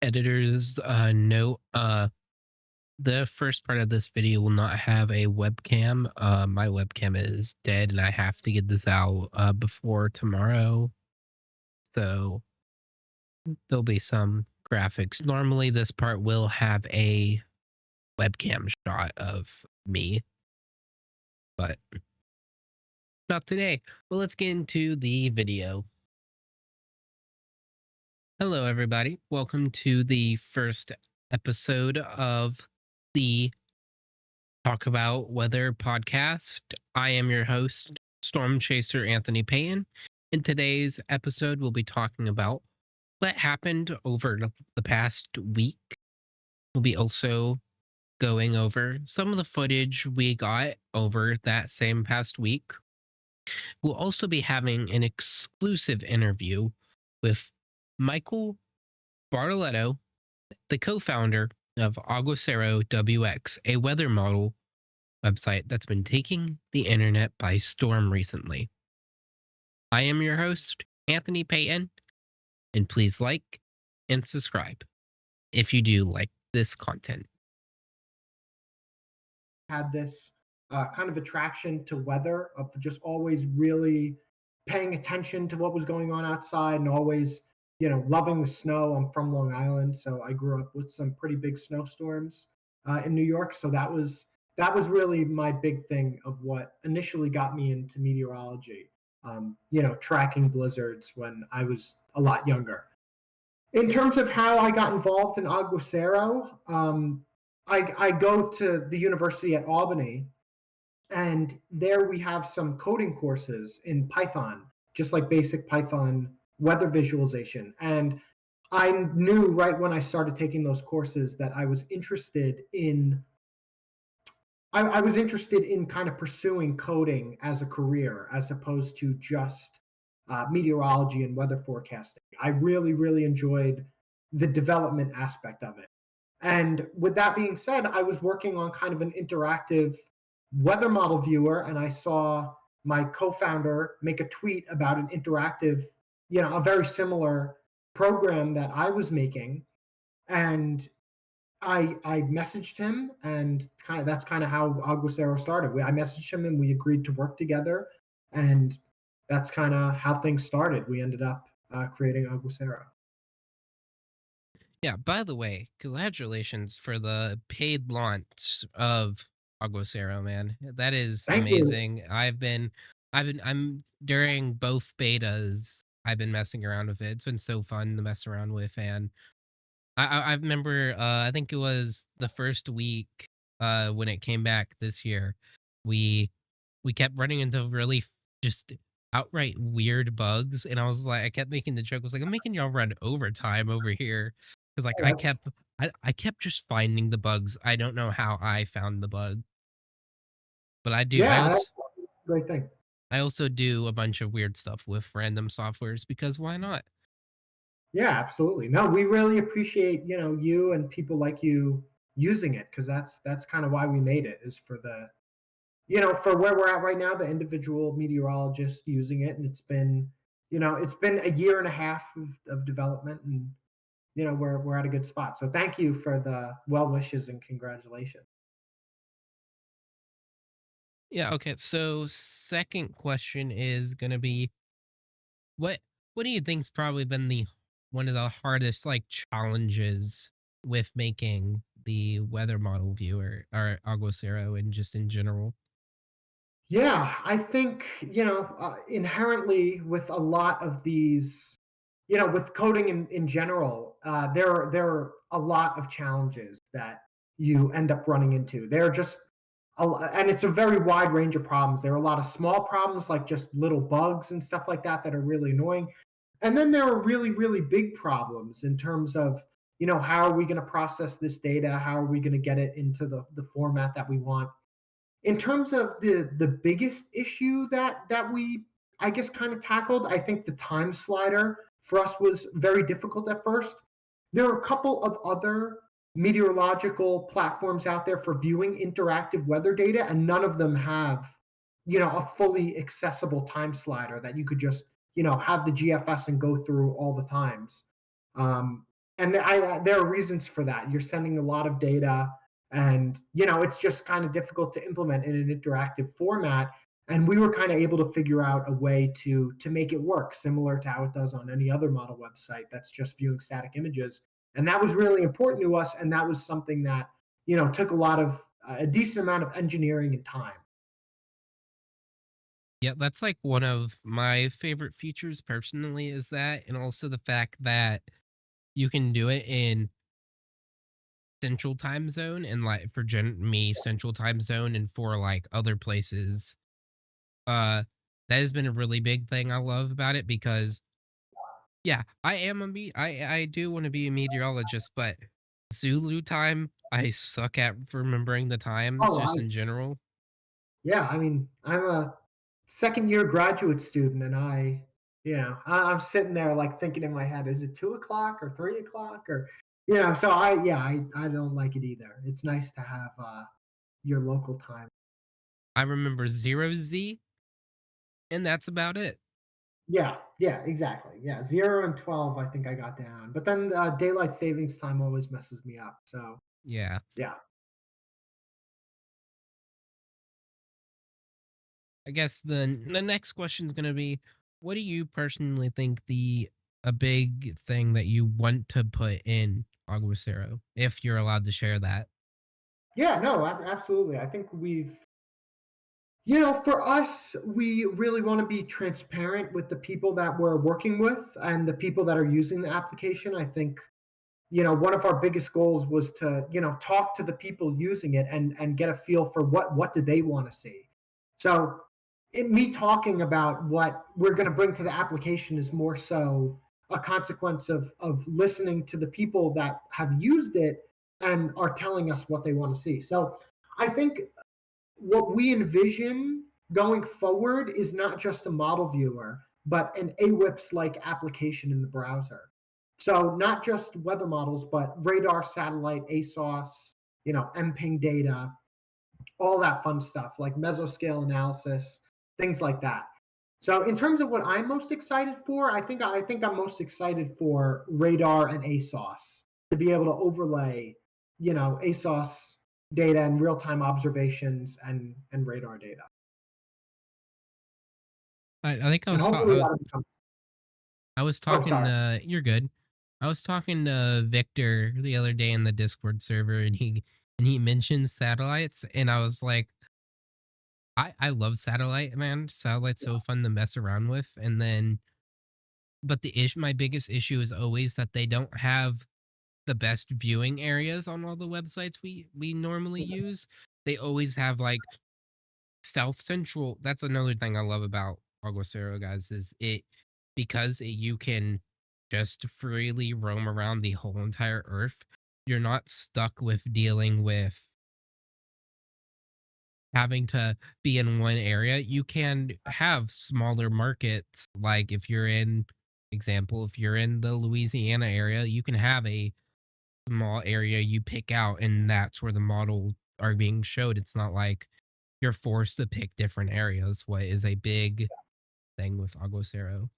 Editor's note. The first part of this video will not have a webcam. My webcam is dead and I have to get this out before tomorrow. So there'll be some graphics. Normally this part will have a webcam shot of me, but not today. Well, let's get into the video. Hello, everybody. Welcome to the first episode of the Talk About Weather podcast. I am your host, Storm Chaser Anthony Payne. In today's episode, we'll be talking about what happened over the past week. We'll be also going over some of the footage we got over that same past week. We'll also be having an exclusive interview with Michael Bartoletto, the co-founder of aguacerowx, a weather model website that's been taking the internet by storm recently. I am your host, Anthony Payton, and please like and subscribe if you do like this content. Had this kind of attraction to weather of just always really paying attention to what was going on outside and always, loving the snow. I'm from Long Island, so I grew up with some pretty big snowstorms in New York. So that was really my big thing of what initially got me into meteorology. Tracking blizzards when I was a lot younger. In terms of how I got involved in Aguacero, I go to the university at Albany, and there we have some coding courses in Python, just like basic Python weather visualization. And I knew right when I started taking those courses that I was interested in. I was interested in kind of pursuing coding as a career, as opposed to just meteorology and weather forecasting. I really, really enjoyed the development aspect of it. And with that being said, I was working on kind of an interactive weather model viewer, and I saw my co-founder make a tweet about an interactive, a very similar program that I was making. And I messaged him, and that's kind of how Aguacero started. I messaged him and we agreed to work together, and that's kind of how things started. We ended up creating Aguacero. Yeah, by the way, congratulations for the paid launch of Aguacero, man. That is Thank you. amazing. I'm during both betas, I've been messing around with it. It's been so fun to mess around with, and I remember, I think it was the first week, when it came back this year, we we kept running into really just outright weird bugs, and I kept making the joke, I was like, "I'm making y'all run overtime over here," 'cause, like, Oh, that's I kept just finding the bugs. I don't know how I found the bug, but I do. yeah, that's a great thing. I also do a bunch of weird stuff with random softwares because why not? Yeah, absolutely. No, we really appreciate, you and people like you using it, because that's kind of why we made it, is for for where we're at right now, the individual meteorologist using it. And it's been a year and a half of development, and we're at a good spot. So thank you for the well wishes and congratulations. Yeah, okay, so second question is gonna be what what do you think's probably been the one of the hardest, like, challenges with making the weather model viewer or Aguacero and just in general? Yeah, I think, inherently with a lot of these, with coding in general, there are a lot of challenges that you end up running into. They're just, and it's a very wide range of problems. There are a lot of small problems, like just little bugs and stuff like that are really annoying. And then there are really, really big problems in terms of, how are we going to process this data? How are we going to get it into the format that we want? In terms of the biggest issue that we, I guess, kind of tackled, I think the time slider for us was very difficult at first. There are a couple of other meteorological platforms out there for viewing interactive weather data, and none of them have, a fully accessible time slider that you could just, have the GFS and go through all the times. Um, and there are reasons for that. You're sending a lot of data, and it's just kind of difficult to implement in an interactive format. And we were kind of able to figure out a way to make it work, similar to how it does on any other model website that's just viewing static images. And that was really important to us, and that was something that took a decent amount of engineering and time. Yeah, that's like one of my favorite features personally is that, and also the fact that you can do it in central time zone and like for me central time zone and for like other places. Uh that has been a really big thing I love about it because yeah, I am I do want to be a meteorologist, but Zulu time I suck at remembering the times Oh, just in general. yeah, I mean, I'm a second year graduate student, and I'm sitting there like thinking in my head, is it 2 o'clock or 3 o'clock, or so I don't like it either. It's nice to have your local time. I remember 0Z and that's about it. Yeah, yeah, exactly. Yeah, 0 and 12, I think I got down, but then daylight savings time always messes me up. So Yeah. yeah. I guess the next question is going to be, what do you personally think the a big thing that you want to put in Aguacero, if you're allowed to share that? Yeah, no, absolutely. I think for us, we really want to be transparent with the people that we're working with and the people that are using the application. I think, one of our biggest goals was to, talk to the people using it and get a feel for what do they want to see. So, me talking about what we're going to bring to the application is more so a consequence of listening to the people that have used it and are telling us what they want to see. So, I think what we envision going forward is not just a model viewer, but an AWIPS like application in the browser. So not just weather models, but radar, satellite, ASOS, MPing data, all that fun stuff like mesoscale analysis, things like that. So in terms of what I'm most excited for, I think I'm most excited for radar and ASOS to be able to overlay, ASOS data and real-time observations and radar data. I think And hopefully that becomes. I was Oh, talking sorry. you're good. I was talking to Victor the other day in the Discord server and he mentioned satellites and I was like, I love satellite, man. Satellite's so fun to mess around with. And then but my biggest issue is always that they don't have the best viewing areas on all the websites we normally use. They always have like South Central. That's another thing I love about Aguacero, guys, is because you can just freely roam around the whole entire earth. You're not stuck with dealing with having to be in one area. You can have smaller markets. Like if you're in the Louisiana area, you can have a small area you pick out, and that's where the model are being showed. It's not like you're forced to pick different areas, what is a big thing with Aguacero.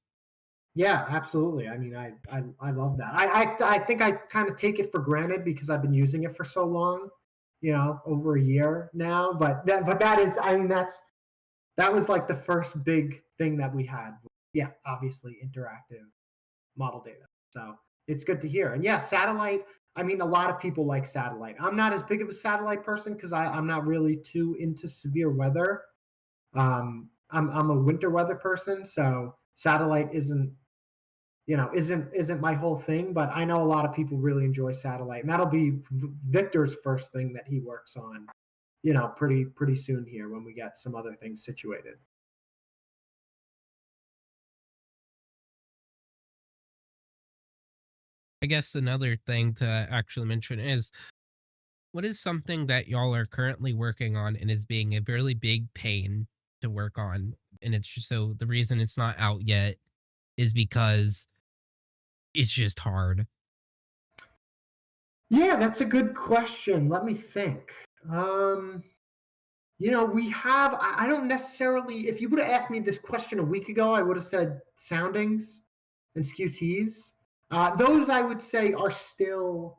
Yeah, absolutely. I mean, I love that. I think I kind of take it for granted because I've been using it for so long, over a year now. But that is, I mean, that was like the first big thing that we had. Yeah, obviously interactive model data. So it's good to hear. And yeah, satellite. I mean, a lot of people like satellite. I'm not as big of a satellite person because I'm not really too into severe weather. I'm a winter weather person, so satellite isn't my whole thing. But I know a lot of people really enjoy satellite, and that'll be Victor's first thing that he works on. Pretty soon here when we get some other things situated. I guess another thing to actually mention is what is something that y'all are currently working on and is being a really big pain to work on? And it's just so the reason it's not out yet is because it's just hard. Yeah, that's a good question. Let me think. Um, we have. I don't necessarily. If you would have asked me this question a week ago, I would have said soundings and SQTs. Those I would say are still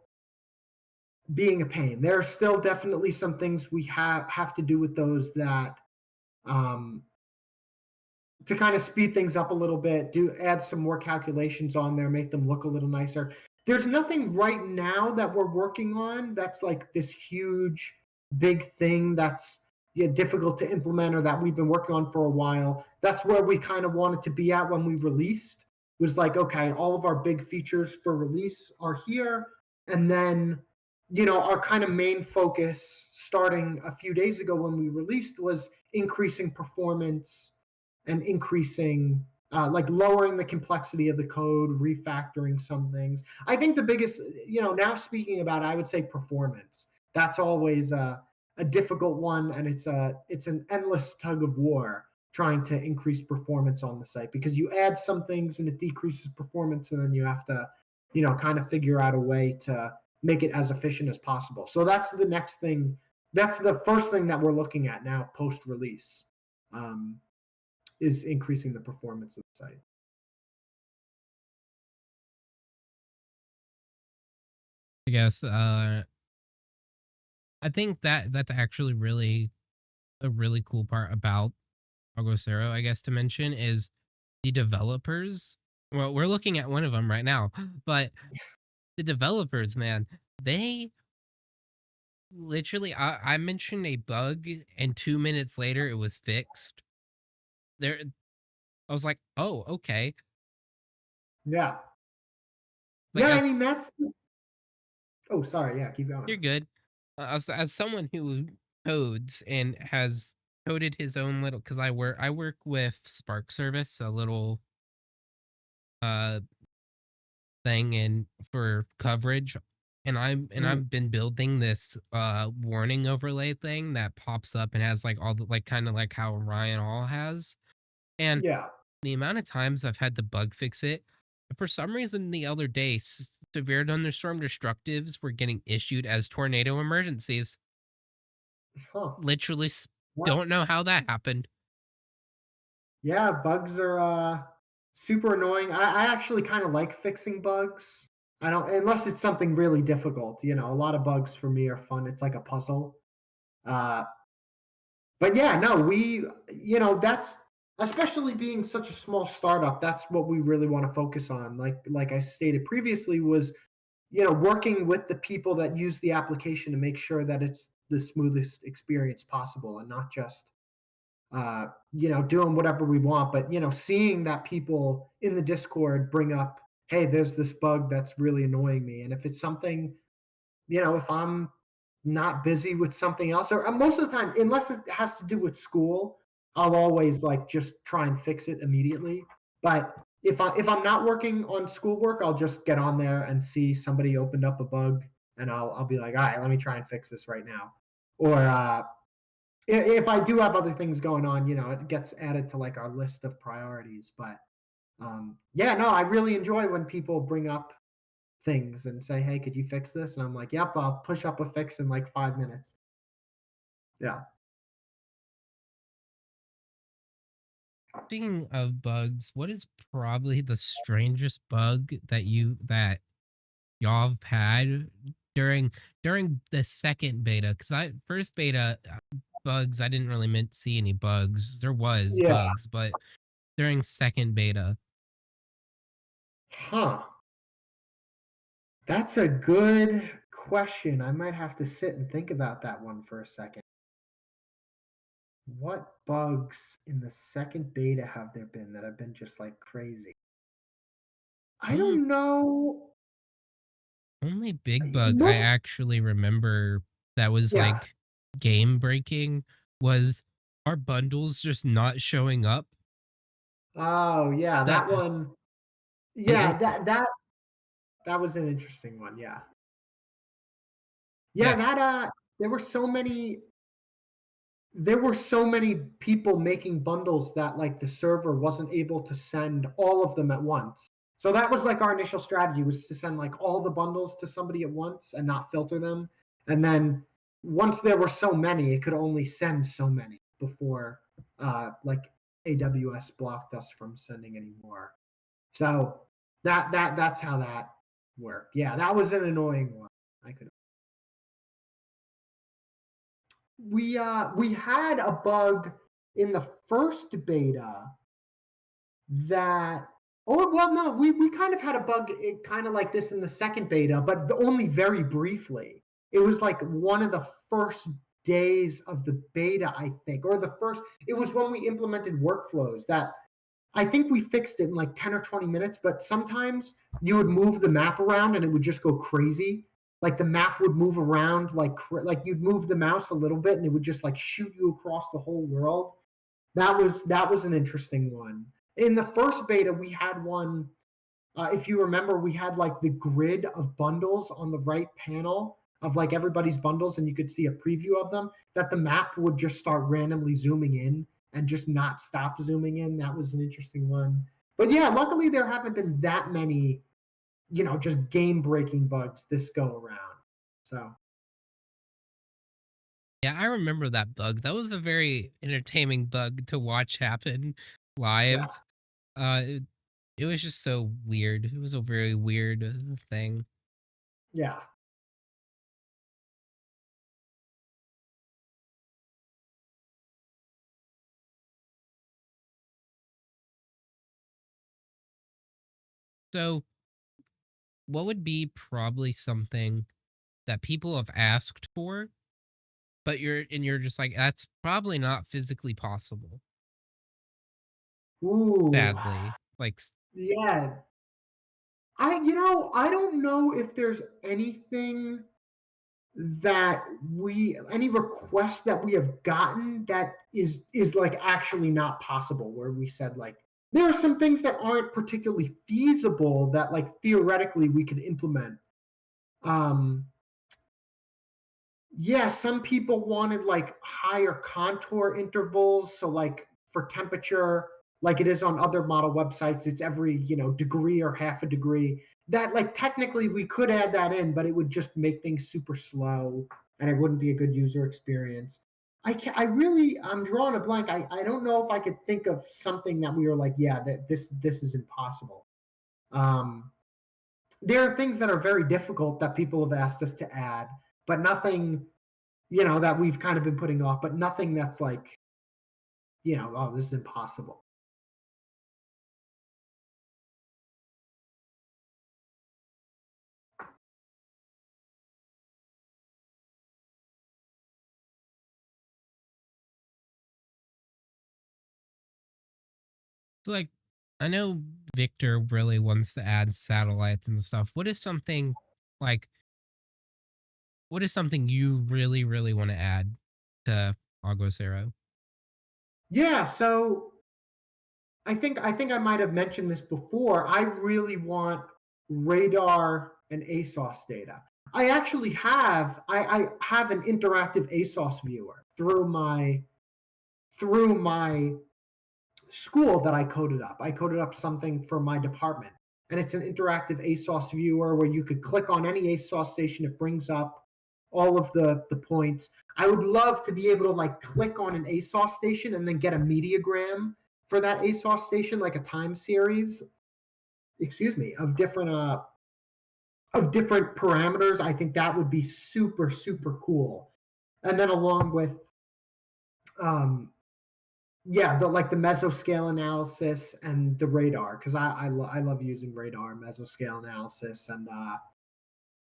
being a pain. There are still definitely some things we have to do with those that um, to kind of speed things up a little bit, do add some more calculations on there, make them look a little nicer. There's nothing right now that we're working on that's like this huge, big thing that's, yeah, difficult to implement or that we've been working on for a while. That's where we kind of wanted to be at when we released. Was like, okay, all of our big features for release are here, and then our kind of main focus starting a few days ago when we released was increasing performance and increasing like lowering the complexity of the code, refactoring some things. I think the biggest, now speaking about, I would say performance. That's always a difficult one, and it's an endless tug of war trying to increase performance on the site because you add some things and it decreases performance, and then you have to, kind of figure out a way to make it as efficient as possible. So that's the next thing. That's the first thing that we're looking at now post release. Is increasing the performance of the site. I guess I think that that's actually really a really cool part about Aguacero, I guess to mention is the developers. Well, we're looking at one of them right now, but the developers, man, they literally I mentioned a bug and 2 minutes later it was fixed. There I was like, oh, okay. Yeah. Like Yeah, I mean as that's the oh, sorry, yeah, keep going. you're good. As someone who codes and has coded his own little because I work with Spark Service, a little uh thing in for coverage, and Mm, I've been building this warning overlay thing that pops up and has like all the like kind of like how Ryan All has. And yeah. the amount of times I've had to bug fix it, for some reason the other day, severe thunderstorm destructives were getting issued as tornado emergencies. Huh. Literally Yeah. don't know how that happened. Yeah, bugs are super annoying. I actually kind of like fixing bugs. I don't unless it's something really difficult. A lot of bugs for me are fun. It's like a puzzle. Uh, but yeah, no, that's especially being such a small startup, that's what we really want to focus on. Like I stated previously, was working with the people that use the application to make sure that it's the smoothest experience possible and not just doing whatever we want, but seeing that people in the Discord bring up, hey, there's this bug that's really annoying me. And if it's something, if I'm not busy with something else, or most of the time, unless it has to do with school, I'll always like just try and fix it immediately. But if I'm not working on schoolwork, I'll just get on there and see somebody opened up a bug, and I'll be like, all right, let me try and fix this right now. Or if I do have other things going on, it gets added to like our list of priorities. But yeah, no, I really enjoy when people bring up things and say, "Hey, could you fix this?" And I'm like, "Yep, I'll push up a fix in like 5 minutes." Yeah. Speaking of bugs, what is probably the strangest bug that y'all have had during during the second beta? Because I first beta bugs, I didn't really meant see any bugs. There was Yeah. bugs, but during second beta, Huh. That's a good question. I might have to sit and think about that one for a second. What bugs in the second beta have there been that have been just like crazy? I only don't know. only big bug I Most, actually remember that was yeah. like game breaking was our bundles just not showing up. Oh, yeah, That that one. and Yeah, that was an interesting one. Yeah. Yeah, yeah, that there were so many there were so many people making bundles that like the server wasn't able to send all of them at once. So that was like our initial strategy, was to send like all the bundles to somebody at once and not filter them. And then once there were so many, it could only send so many before like AWS blocked us from sending any more. So That's how that worked. Yeah, that was an annoying one. I could we had a bug in the first beta that or well no, we kind of had a bug kind of like this in the second beta, but only very briefly. It was like one of the first days of the beta, I think, or the first it was when we implemented workflows that I think we fixed it in like 10 or 20 minutes, but sometimes you would move the map around and it would just go crazy. Like the map would move around like you'd move the mouse a little bit and it would just like shoot you across the whole world. That was an interesting one. In the first beta, we had one. If you remember, we had like the grid of bundles on the right panel of like everybody's bundles, and you could see a preview of them. That the map would just start randomly zooming in and just not stop zooming in. That was an interesting one. But yeah, luckily there haven't been that many, just game breaking bugs this go around. So Yeah, I remember that bug. That was a very entertaining bug to watch happen live. yeah, It, it was just so weird. It was a very weird thing. yeah. So, what would be probably something that people have asked for, but you're just like that's probably not physically possible. Ooh, Sadly, like yeah. I don't know if there's anything that we any request that we have gotten that is like actually not possible where we said like there are some things that aren't particularly feasible that like theoretically we could implement. um yeah, some people wanted like higher contour intervals. So like for temperature, like it is on other model websites, it's every, degree or half a degree. That like technically we could add that in, but it would just make things super slow and it wouldn't be a good user experience. I really I'm drawing a blank. I don't know if I could think of something that we were like, yeah, that this is impossible. Um there are things that are very difficult that people have asked us to add, but nothing that we've kind of been putting off, but nothing that's like, oh, this is impossible. so like I know Victor really wants to add satellites and stuff. Like what is something you really really want to add to Aguacero? Yeah, so I think I might have mentioned this before. I really want radar and ASOS data. I have an interactive ASOS viewer through my school that I coded up. I coded up something for my department, and it's an interactive ASOS viewer where you could click on any ASOS station. It brings up all of the points. I would love to be able to like click on an ASOS station and then get a mediagram for that ASOS station, like a time series. Excuse me, of different parameters. I think that would be super super cool. And then along with um, yeah, the mesoscale analysis and the radar because I love using radar, mesoscale analysis, and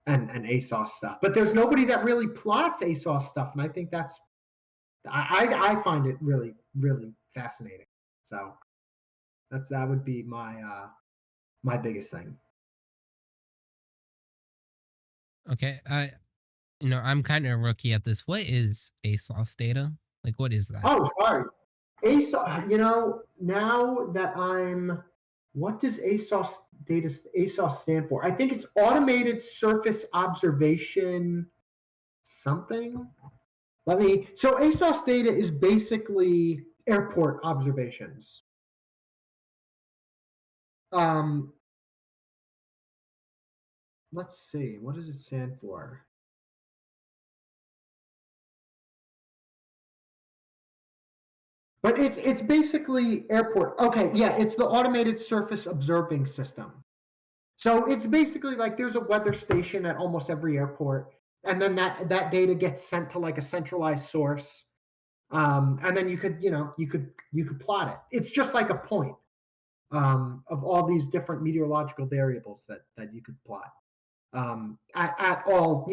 ASOS stuff. But there's nobody that really plots ASOS stuff, and I think I find it really really fascinating. So that would be my biggest thing. Okay, I'm kind of a rookie at this. What is ASOS data? Like, what is that? Oh, sorry. ASOS. Now that what does ASOS stand for? I think it's Automated Surface Observation something. So ASOS data is basically airport observations. Um, let's see, what does it stand for? But it's basically airport. Okay, yeah, it's the Automated Surface Observing System. So it's basically like there's a weather station at almost every airport, and then that data gets sent to like a centralized source, and then you could plot it. It's just like a point of all these different meteorological variables that you could plot at all.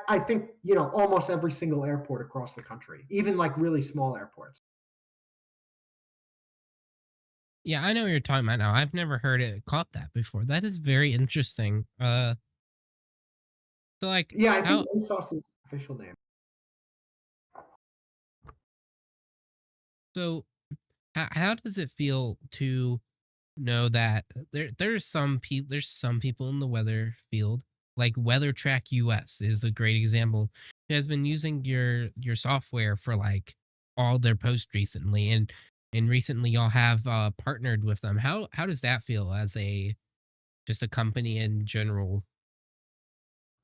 I think almost every single airport across the country, even like really small airports. Yeah, I know what you're talking about now. I've never heard it caught that before. That is very interesting. So like Yeah, I think how ASOS's official name. so how does it feel to know that there's some people in the weather field, like Weather Track US is a great example, who has been using your software for like all their posts recently, and recently y'all have partnered with them. How does that feel as a just a company in general?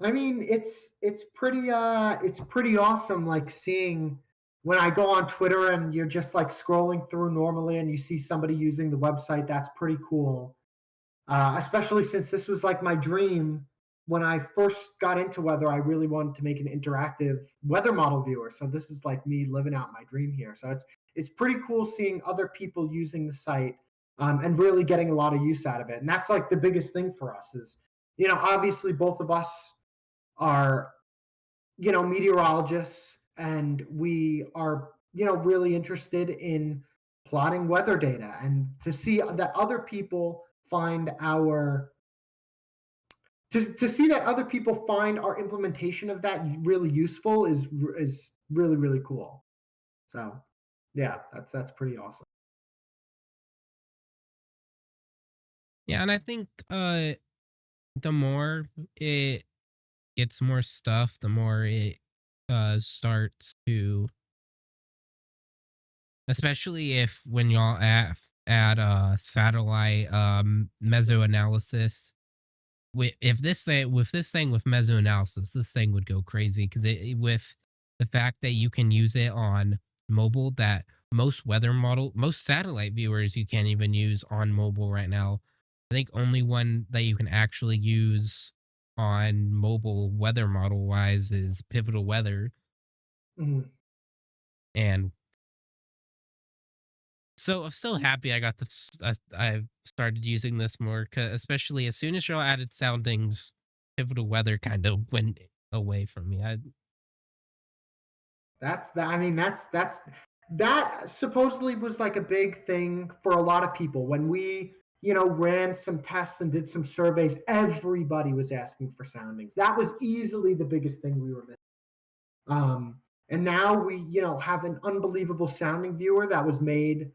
I mean, it's pretty awesome like seeing when I go on Twitter and you're just like scrolling through normally and you see somebody using the website. That's pretty cool. Especially since this was like my dream when I first got into weather. I really wanted to make an interactive weather model viewer. So this is like me living out my dream here. So it's pretty cool seeing other people using the site and really getting a lot of use out of it. And that's like the biggest thing for us is, obviously both of us are, meteorologists, and we are, really interested in plotting weather data, and to see that other people find our to see that other people find our implementation of that really useful is really really cool. So yeah, that's pretty awesome. Yeah, and I think the more it gets more stuff, the more it starts to, especially if when y'all add satellite meso analysis. If this thing with meso analysis, this thing would go crazy because with the fact that you can use it on mobile, that most satellite viewers you can't even use on mobile right now. I think only one that you can actually use on mobile weather model wise is Pivotal Weather. Mhm. And so I'm so happy I got I started using this more, especially as soon as y'all added soundings, Pivotal Weather kind of went away from me. I mean, that supposedly was like a big thing for a lot of people when we, ran some tests and did some surveys. Everybody was asking for soundings. That was easily the biggest thing we were missing. Um, and now we, have an unbelievable sounding viewer that was made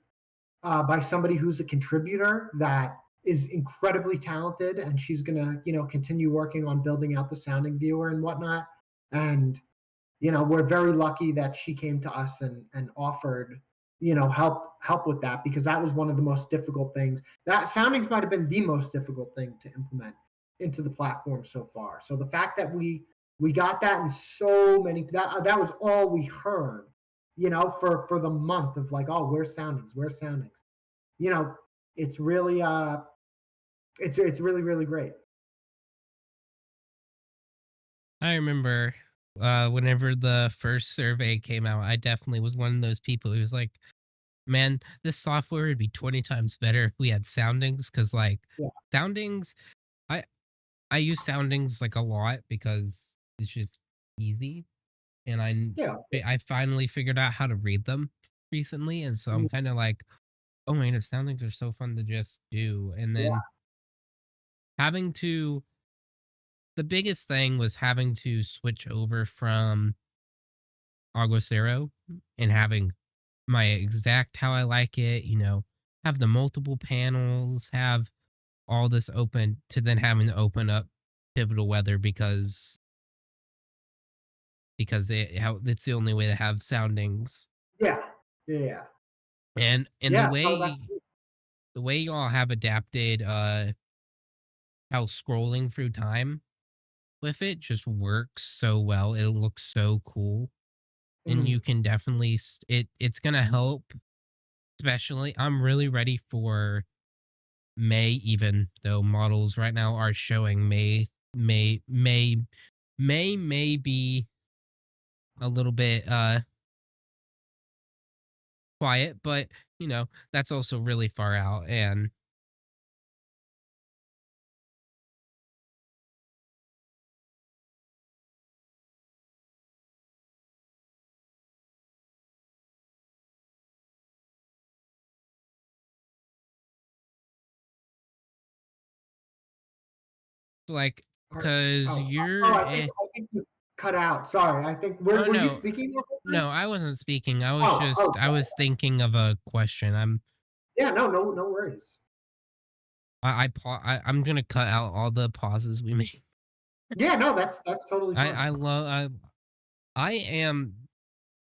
by somebody who's a contributor that is incredibly talented, and she's gonna, continue working on building out the sounding viewer and whatnot. And we're very lucky that she came to us and offered, help with that, because that was one of the most difficult things. That soundings might have been the most difficult thing to implement into the platform so far. So the fact that we got that, and so many that was all we heard, for the month of like, oh, where's soundings, you know, it's really it's really really great. I remember whenever the first survey came out, I definitely was one of those people who was like, man, this software would be 20 times better if we had soundings. Cause like Yeah, soundings, I I use soundings like a lot because it's just easy, and yeah, I finally figured out how to read them recently, and so I'm kind of like, oh my god, soundings are so fun to just do. And yeah, then having to the biggest thing was having to switch over from aguacero and having my exact how I like it, have the multiple panels, have all this open, to then having to open up Pivotal Weather because it's the only way to have soundings. yeah, yeah, yeah. And Yeah, so that's the way y'all have adapted how scrolling through time with it just works so well. It looks so cool. And mhm. you can definitely it's gonna help. Especially I'm really ready for May, even though models right now are showing May, May, may be a little bit quiet, but that's also really far out. And like, Or, cause oh, you're I think you cut out. Sorry. I think oh were you no, speaking the whole time? no, I wasn't speaking. I was Oh, just I sorry. was thinking of a question. Yeah, no worries. I'm gonna cut out all the pauses we made. Yeah, no, that's totally fine. I love I am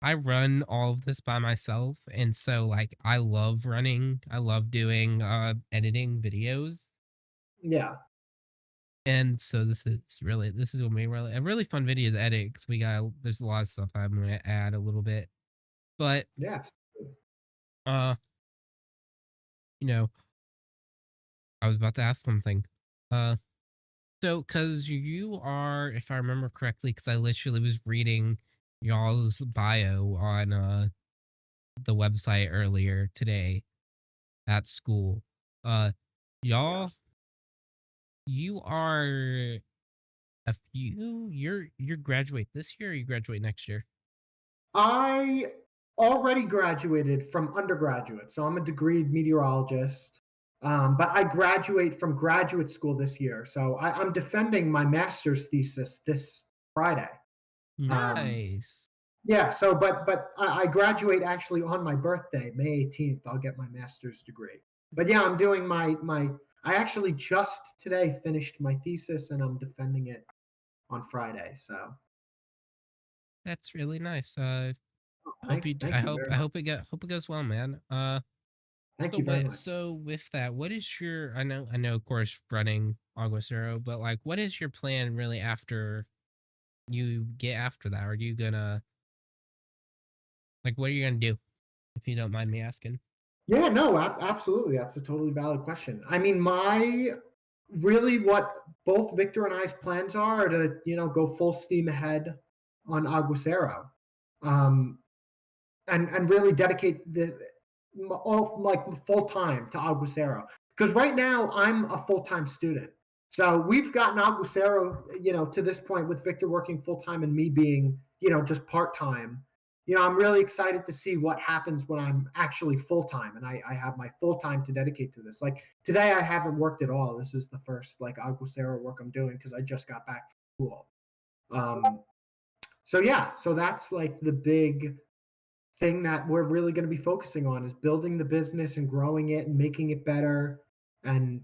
I run all of this by myself, and so, like, I love running. I love doing, editing videos, Yeah. and so this is gonna be really a really fun video to edit because there's a lot of stuff I'm gonna add a little bit. But, Yeah. uh, you know, I was about to ask something. Uh, so because you are, if I remember correctly, because I literally was reading y'all's bio on, the website earlier today at school. Uh, Yeah. y'all, you are you're graduate this year or you graduate next year? I already graduated from undergraduate, so I'm a degreed meteorologist. But I graduate from graduate school this year, so I'm defending my master's thesis this Friday. Um, Nice. yeah, so but I graduate actually on my birthday, May 18th. I'll get my master's degree. But yeah, I'm doing my. I actually just today finished my thesis, and I'm defending it on Friday. So That's really nice. I thank you very much. hope it goes well, man. Thank So you very much. with that, what is your I know of course running aguacero, but like what is your plan really after you get after that? Are you gonna like what are you gonna do if you don't mind me asking? Yeah, no, absolutely. That's a totally valid question. I mean, my really what both Victor and I's plans are to, go full steam ahead on Aguacero, um, and really dedicate all like full time to Aguacero. Because right now I'm a full time student, so we've gotten Aguacero, to this point with Victor working full time and me being, just part time. I'm really excited to see what happens when I'm actually full time and I have my full time to dedicate to this. Like today, I haven't worked at all. This is the first like Aguacero work I'm doing because I just got back from school. Um, so yeah, so that's like the big thing that we're really going to be focusing on is building the business and growing it and making it better and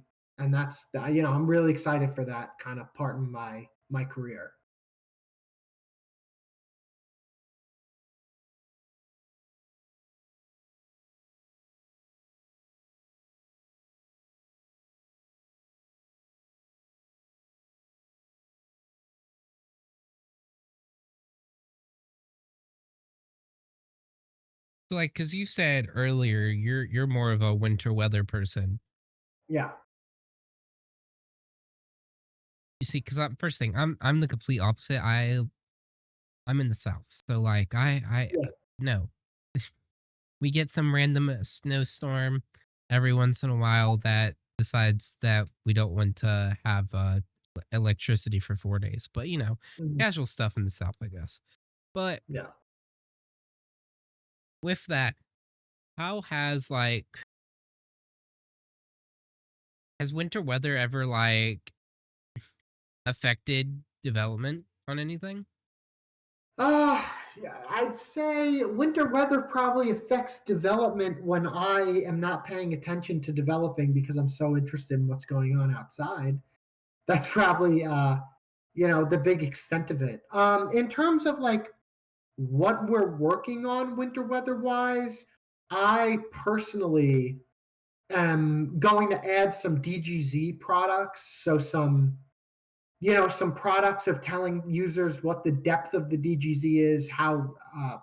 that's I'm really excited for that kind of part in my career. So like cause you said earlier you're more of a winter weather person. Yeah. You see, because I'm first thing, I'm the complete opposite. I'm in the South, so like Yeah. no, we get some random snowstorm every once in a while that decides that we don't want to have electricity for 4 days. But Mhm. casual stuff in the South, I guess. But Yeah. with that, how has winter weather ever like affected development on anything? uh yeah, I'd say winter weather probably affects development when I am not paying attention to developing because I'm so interested in what's going on outside. That's probably the big extent of it. In terms of like what we're working on winter weather wise, I personally am going to add some DGZ products. So some products of telling users what the depth of the DGZ is, how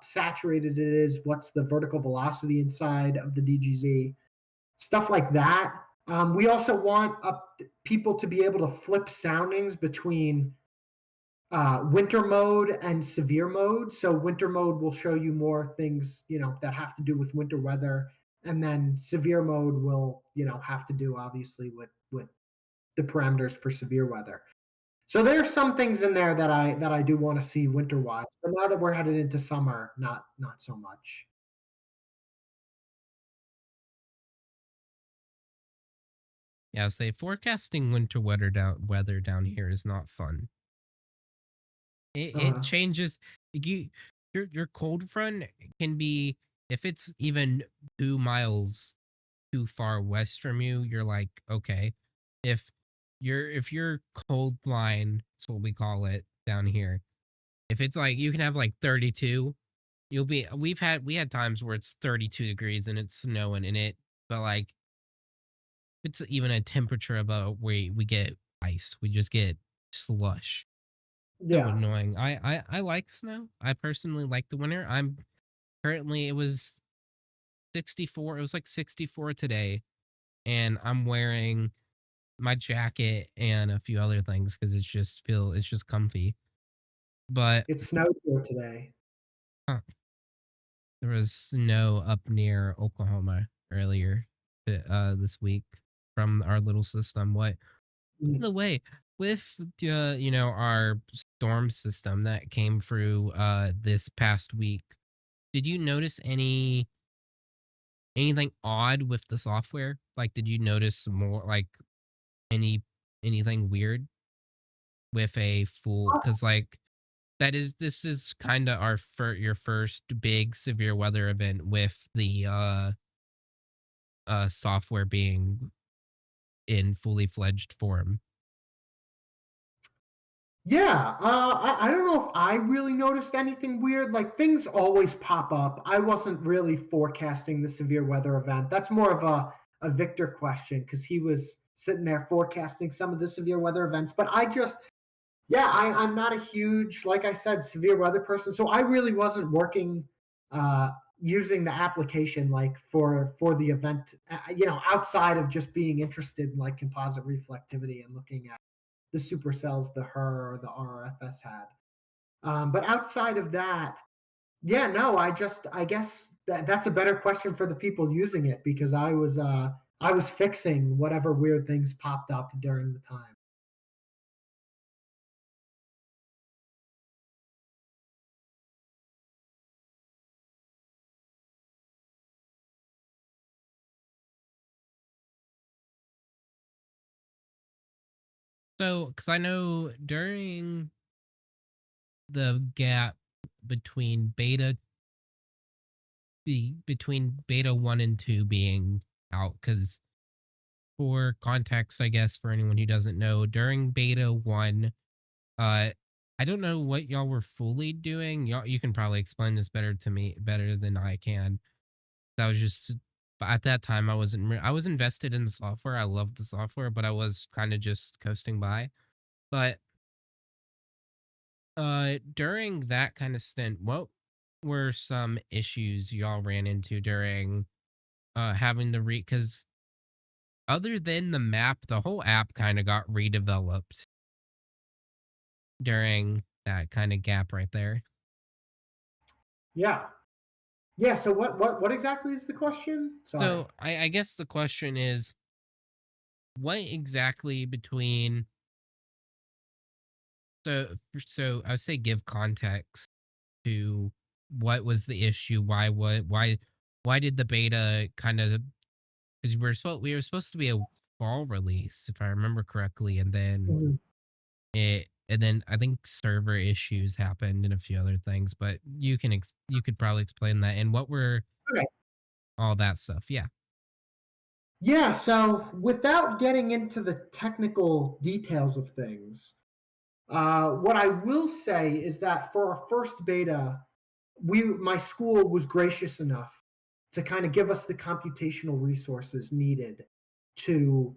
saturated it is, what's the vertical velocity inside of the DGZ, stuff like that. We also want people to be able to flip soundings between winter mode and severe mode. So winter mode will show you more things, that have to do with winter weather, and then severe mode will, have to do obviously with the parameters for severe weather. So there's some things in there that I do want to see winter wise, but now that we're headed into summer, not so much. Yeah, say forecasting winter weather down here is not fun. It Uh, changes. You your cold front can be, if it's even 2 miles too far west from you, you're like, okay. If your cold line, that's what we call it down here. If it's like you can have like 32, we had times where it's 32 degrees and it's snowing in it, but like it's even a temperature above we get ice. We just get slush. So yeah, annoying. I like snow. I personally like the winter. I'm currently, it was 64. It was like 64 today, and I'm wearing my jacket and a few other things because it's just comfy. But it snowed here today. huh, there was snow up near Oklahoma earlier this week from our little system. What Mm. By the way, with our storm system that came through this past week, did you notice anything odd with the software? Like, did you notice more like any anything weird with a full? Because like this is kind of your first big severe weather event with the software being in fully fledged form. Yeah, I don't know if I really noticed anything weird. Like things always pop up. I wasn't really forecasting the severe weather event. That's more of a Victor question because he was sitting there forecasting some of the severe weather events. But yeah, I'm not a huge, like I said, severe weather person. So I really wasn't working uh, using the application like for the event, outside of just being interested in like composite reflectivity and looking at the supercells the HER or the RRFS had. But outside of that, yeah, no, I guess that's a better question for the people using it because I was fixing whatever weird things popped up during the time. So, because I know during the gap between between beta 1 and 2 being out, because for context, I guess, for anyone who doesn't know, during beta 1, uh I don't know what y'all were fully doing. Y'all, you can probably explain this better than I can. That was just, but at that time I was invested in the software. I loved the software, but I was kind of just coasting by. But during that kind of stint, what were some issues y'all ran into during having the because other than the map, the whole app kind of got redeveloped during that kind of gap right there. Yeah, yeah. So what exactly is the question? Sorry. So I guess the question is, what exactly between, so I would say give context to what was the issue, why did the beta kind of, because we were supposed to be a fall release if I remember correctly, and then Mhm. I think server issues happened and a few other things, but you could probably explain that and what were Okay. all that stuff. Yeah. Yeah. So without getting into the technical details of things, what I will say is that for our first beta, my school was gracious enough to kind of give us the computational resources needed to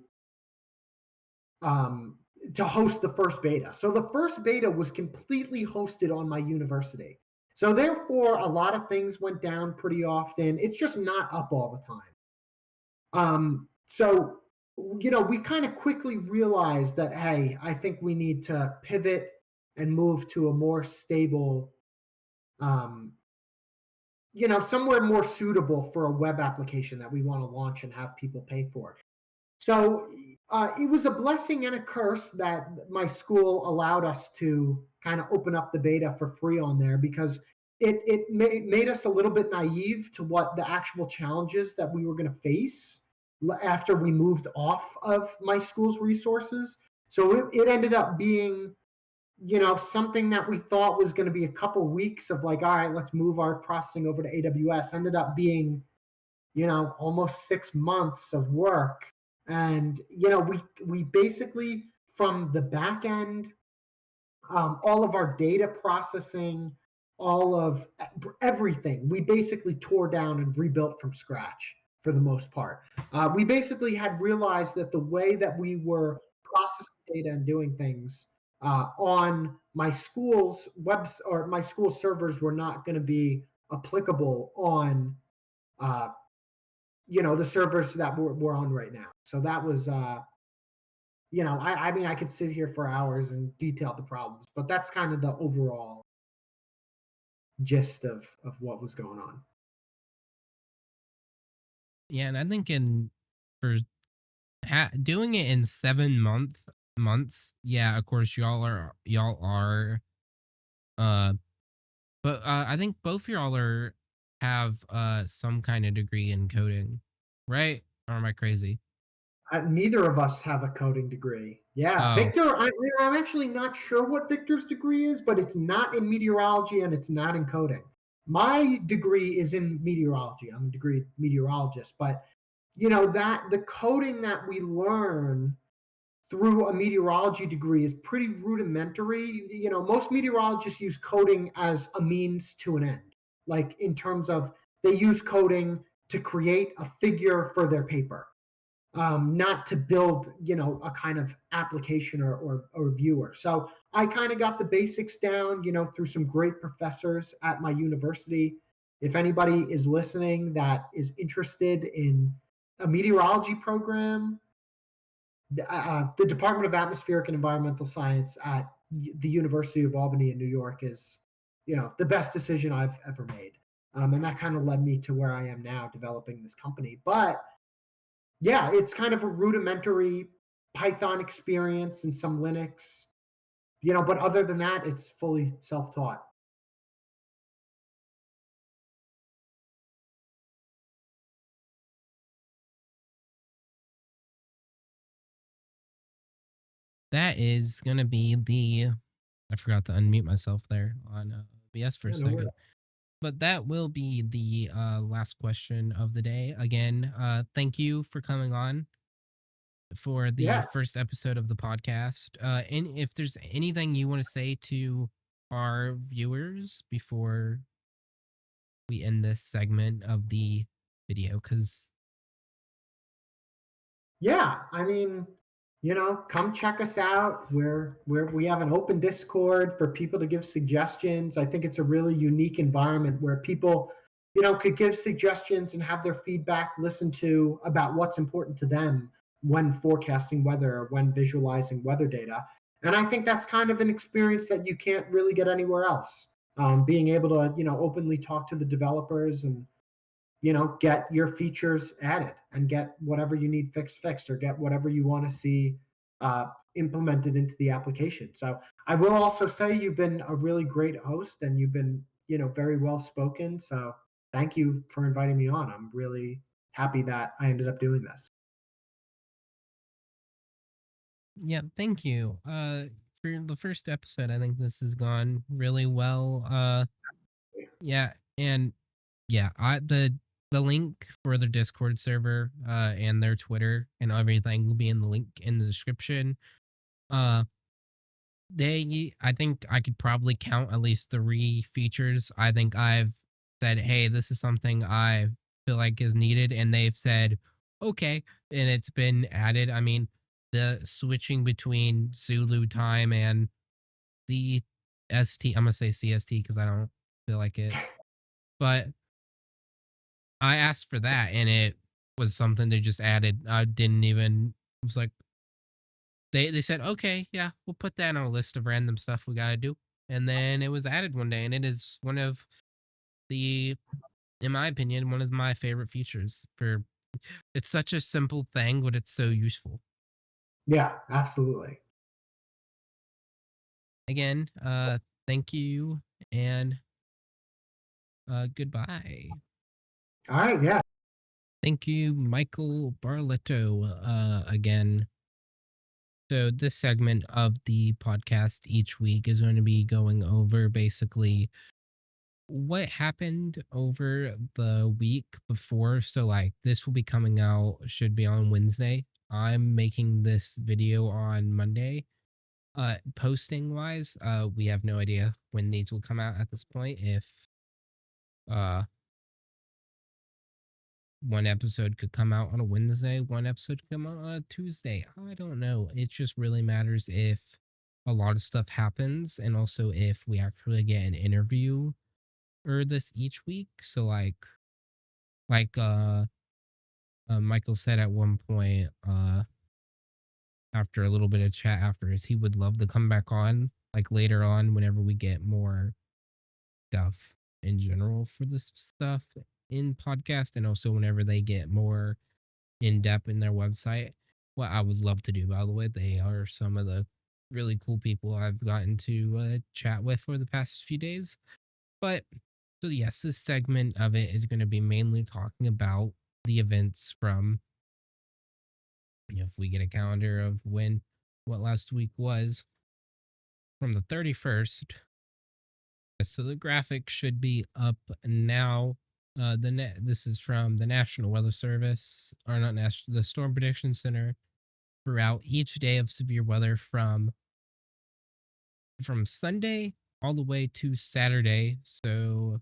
um, to host the first beta. So the first beta was completely hosted on my university. So therefore, a lot of things went down pretty often. It's just not up all the time. So we kind of quickly realized that, hey, I think we need to pivot and move to a more stable, um, somewhere more suitable for a web application that we want to launch and have people pay for. So it was a blessing and a curse that my school allowed us to kind of open up the beta for free on there, because it made us a little bit naive to what the actual challenges that we were going to face after we moved off of my school's resources. So it ended up being, something that we thought was going to be a couple weeks of like, all right, let's move our processing over to AWS, ended up being, almost 6 months of work. And, we basically, from the back end, all of our data processing, all of everything, we basically tore down and rebuilt from scratch for the most part. We basically had realized that the way that we were processing data and doing things on my school's webs or my school servers were not going to be applicable on uh, the servers that we're on right now. So that was, I mean, I could sit here for hours and detail the problems, but that's kind of the overall gist of what was going on. Yeah, and I think in for doing it in 7 months, yeah, of course y'all are uh but I think both y'all are have some kind of degree in coding, right? Or am I crazy? Neither of us have a coding degree. Yeah, Oh, Victor, I'm actually not sure what Victor's degree is, but it's not in meteorology and it's not in coding. My degree is in meteorology. I'm a degree meteorologist, but that the coding that we learn through a meteorology degree is pretty rudimentary. Most meteorologists use coding as a means to an end, like in terms of they use coding to create a figure for their paper, not to build, a kind of application or viewer. So I kind of got the basics down, through some great professors at my university. If anybody is listening that is interested in a meteorology program, the Department of Atmospheric and Environmental Science at the University of Albany in New York is, the best decision I've ever made. And that kind of led me to where I am now, developing this company. But yeah, it's kind of a rudimentary Python experience and some Linux, but other than that, it's fully self-taught. that is gonna be the I forgot to unmute myself there on OBS for a Yeah, no worries. second. But that will be the last question of the day. Again, thank you for coming on for the Yeah, first episode of the podcast. And if there's anything you want to say to our viewers before we end this segment of the video, because yeah. I mean, come check us out. We have an open Discord for people to give suggestions. I think it's a really unique environment where people, could give suggestions and have their feedback listened to about what's important to them when forecasting weather or when visualizing weather data. And I think that's kind of an experience that you can't really get anywhere else. Being able to, openly talk to the developers and get your features added and get whatever you need fixed, or get whatever you want to see implemented into the application. So I will also say you've been a really great host and you've been, very well spoken. So thank you for inviting me on. I'm really happy that I ended up doing this. yeah, thank you. For the first episode, I think this has gone really well. Yeah, and yeah, the link for their Discord server and their Twitter and everything will be in the link in the description. Uh I think I could probably count at least 3 features. I think I've said, "Hey, this is something I feel like is needed," and they've said, "Okay," and it's been added. I mean, the switching between Zulu time and CST, I'm gonna say CST because I don't feel like it, but I asked for that and it was something they just added. I didn't even was like they said, "Okay, yeah, we'll put that on a list of random stuff we gotta do." And then it was added one day, and it is one of the in my opinion, one of my favorite features for it's such a simple thing, but it's so useful. Yeah, absolutely. Again, thank you and goodbye. All right, yeah. Thank you, Michael Barletto, again. So, this segment of the podcast each week is going to be going over basically what happened over the week before. So, like, this will be coming out, should be on Wednesday. I'm making this video on Monday. Posting wise, we have no idea when these will come out at this point. If uh one episode could come out on a Wednesday, one episode could come out on a Tuesday. I don't know. It just really matters if a lot of stuff happens and also if we actually get an interview or this each week. So like Michael said at one point, after a little bit of chat afterwards, he would love to come back on like later on whenever we get more stuff in general for this stuff in podcast and also whenever they get more in depth in their website. What I would love to do, by the way, they are some of the really cool people I've gotten to chat with for the past few days. But so, yes, this segment of it is going to be mainly talking about the events from, if we get a calendar of when what last week was, from the 31st. So the graphic should be up now. This is from the National Weather Service, or not National, the Storm Prediction Center. Throughout each day of severe weather from Sunday all the way to Saturday. So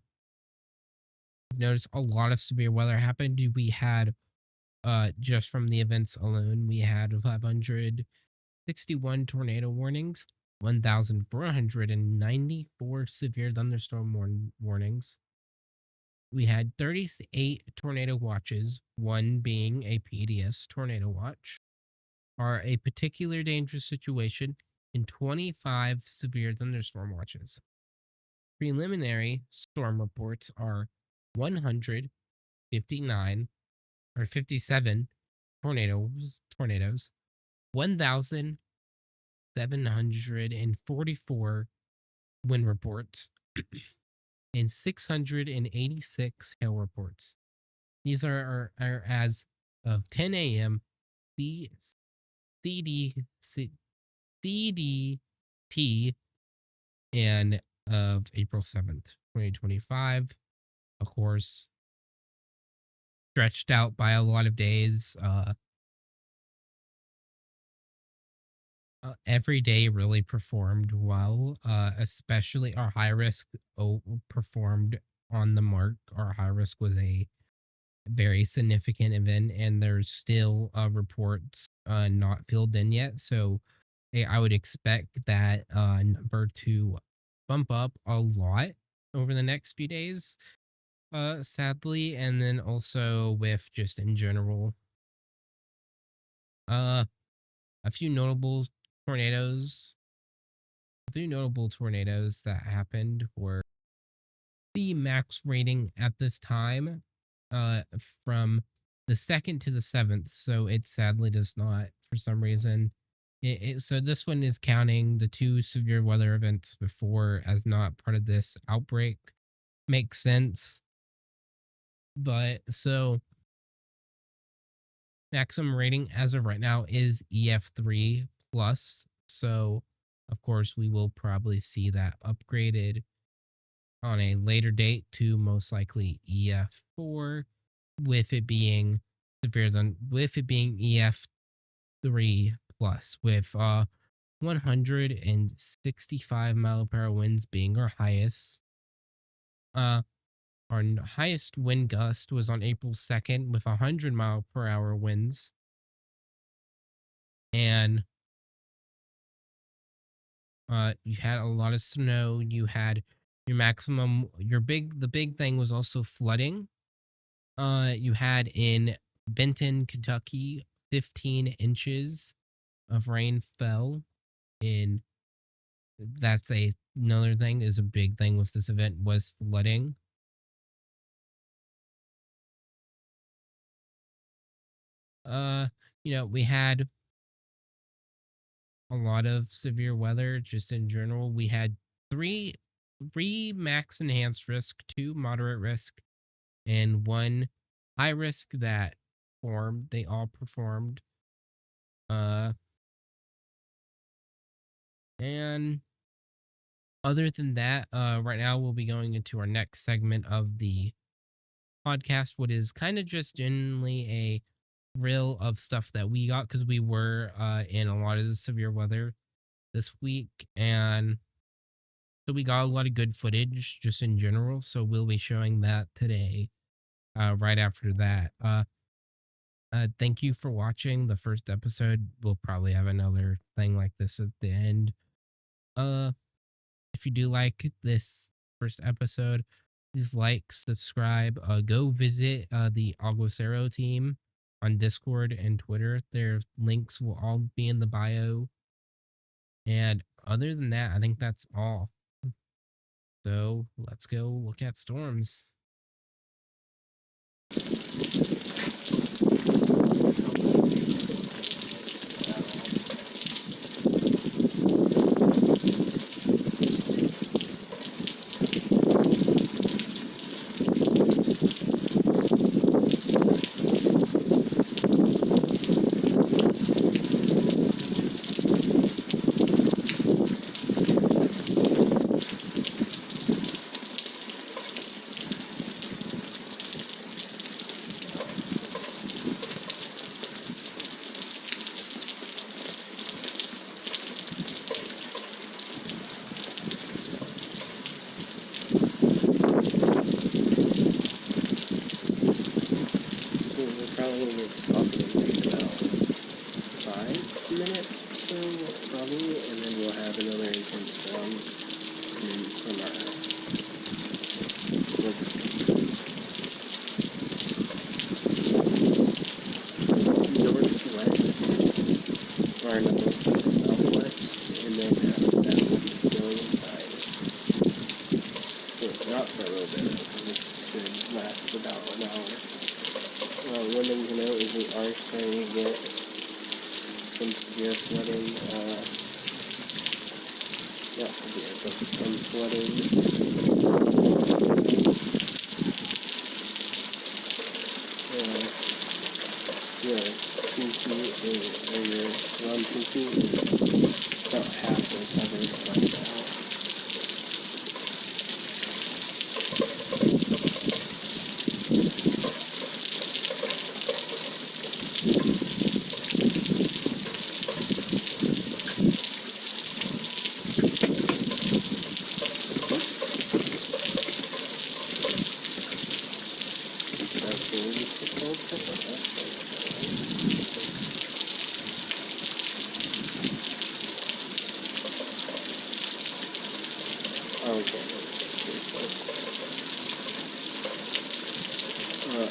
I've noticed a lot of severe weather happened. We had just from the events alone, we had 561 tornado warnings, 1,494 severe thunderstorm warnings. We had 38 tornado watches, one being a PDS tornado watch, are a particular dangerous situation, and 25 severe thunderstorm watches. Preliminary storm reports are 159 or 57 tornadoes, 1,744 wind reports, and 686 hail reports. These are as of 10 a.m. The CD, CDT and of April 7th, 2025. Of course, stretched out by a lot of days. Every day really performed well, especially our high risk performed on the mark. Our high risk was a very significant event, and there's still reports not filled in yet. So I would expect that number to bump up a lot over the next few days, sadly. And then also with just in general, uh, a few notable tornadoes. A few notable tornadoes that happened were the max rating at this time from the 2nd to the 7th. So it sadly does not, for some reason. So this one is counting the two severe weather events before as not part of this outbreak. Makes sense. But so maximum rating as of right now is EF3 plus. So of course we will probably see that upgraded on a later date to most likely EF4, with it being with it being EF3 plus, with 165 mile per hour winds being our highest. Our highest wind gust was on April 2nd with 100 mile per hour winds, and you had a lot of snow. You had the big thing was also flooding. You had in Benton, Kentucky, 15 inches of rain fell. In That's another thing, is a big thing with this event, was flooding. Uh, we had a lot of severe weather just in general. We had three three max enhanced risk, two moderate risk, and one high risk that formed. They all performed. Uh, and other than that, right now we'll be going into our next segment of the podcast, what is kind of just generally a reel of stuff that we got because we were in a lot of the severe weather this week, and so we got a lot of good footage just in general. So we'll be showing that today, right after that. Thank you for watching the first episode. We'll probably have another thing like this at the end. Uh, if you do like this first episode, please like, subscribe, go visit the Aguacero team on Discord and Twitter. Their links will all be in the bio. And other than that, I think that's all. So let's go look at storms. We'll probably get stopped in like about 5 minutes or so, probably, and then we'll have another intense storm from our northwest or another southwest, and then that will be going inside. Well, not for a little bit, because this should last about an hour. One thing to note is we are starting to get some severe flooding, not severe, but some flooding. Your 2 feet or your 1-2 feet is about halfway covered right now.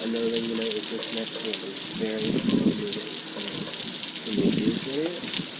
Another thing to note is this next one is very slow moving, so when you do get it,